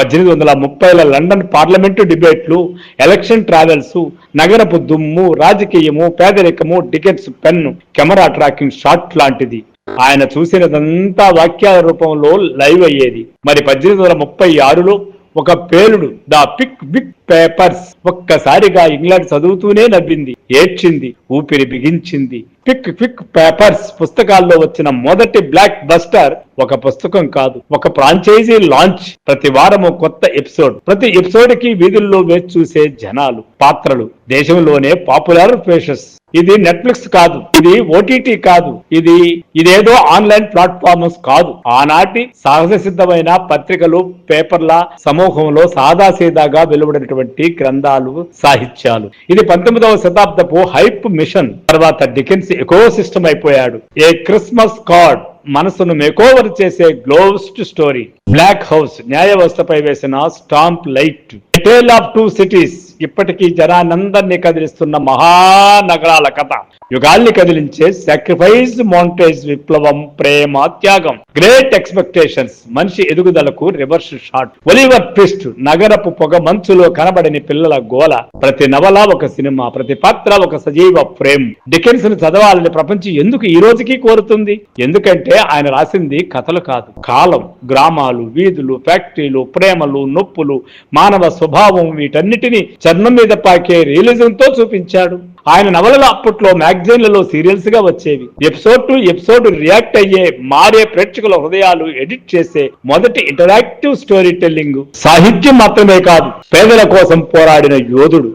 1830ల London parliament డిబేట్లు, election travels, నగరపు దుమ్ము, రాజకీయము, పేదరికము, Dickens pen, camera tracking shot లాంటిది. ఆయన చూసినదంతా వాక్యాల రూపంలో లైవ్ అయ్యేది. మరి 1836లో ఒక పేలుడు, ద పిక్ విక్ పేపర్స్, ఒక్కసారిగా ఇంగ్లాండ్ చదువుతూనే నవ్వింది, ఏడ్చింది, ఊపిరి బిగించింది. పిక్ క్విక్ పేపర్స్ పుస్తకాల్లో వచ్చిన మొదటి బ్లాక్ బస్టర్ ఒక పుస్తకం కాదు, ఒక ఫ్రాంచైజీ లాంచ్. ప్రతి వారము కొత్త ఎపిసోడ్, ప్రతి ఎపిసోడ్ కి వీధుల్లో వేచి చూసే జనాలు, పాత్రలు, దేశంలోనే పాపులర్ ఫేషెస్. ఇది నెట్ఫ్లిక్స్ కాదు, ఇది ఓటీటీ కాదు, ఇదేదో ఆన్లైన్ ప్లాట్ఫామ్స్ కాదు. ఆనాటి సహజ సిద్ధమైన పత్రికలు, పేపర్ల సమూహంలో సాదాసీదాగా వెలువడినటువంటి గ్రంథాలు, సాహిత్యాలు. ఇది 19వ శతాబ్దపు హైప్ మిషన్. తర్వాత డికెన్స్ ఎకో సిస్టమ్ అయిపోయాడు. ఏ క్రిస్మస్ కార్డ్, మనసును మేకోవర్ చేసే గ్లోవ్స్ట్ స్టోరీ. బ్లాక్ హౌస్, న్యాయ వ్యవస్థపై వేసిన stamp light. Tale of two cities, ఇప్పటికీ జనానందరినీ కదిలిస్తున్న మహానగరాల కథ. యుగాల్ని కదిలించే సాక్రిఫైస్ మౌంటేజ్, విప్లవం, ప్రేమ, త్యాగం. గ్రేట్ ఎక్స్పెక్టేషన్స్, మనిషి ఎదుగుదలకు రివర్స్ షాట్. ఒలివర్ ట్విస్ట్, నగరపు పొగ మంచులో కనబడని పిల్లల గోల. ప్రతి నవల ఒక సినిమా, ప్రతి పాత్ర ఒక సజీవ ఫ్రేమ్. డికెన్స్ ను చదవాలని ప్రపంచం ఎందుకు ఈ రోజుకి కోరుతుంది? ఎందుకంటే ఆయన రాసింది కథలు కాదు, కాలం, గ్రామాలు, వీధులు, ఫ్యాక్టరీలు, ప్రేమలు, నొప్పులు, మానవ స్వభావం, వీటన్నిటినీ చర్మం మీద పాకే రియలిజం తో చూపించాడు. ఆయన నవలలు అప్పట్లో మ్యాగజైన్లలో సీరియల్స్ గా వచ్చేవి. ఎపిసోడ్ టు ఎపిసోడ్ రియాక్ట్ అయ్యే, మారే ప్రేక్షకుల హృదయాలు ఎడిట్ చేసే మొదటి ఇంటరాక్టివ్ స్టోరీ టెల్లింగ్. సాహిత్యం మాత్రమే కాదు, పేదల కోసం పోరాడిన యోధుడు.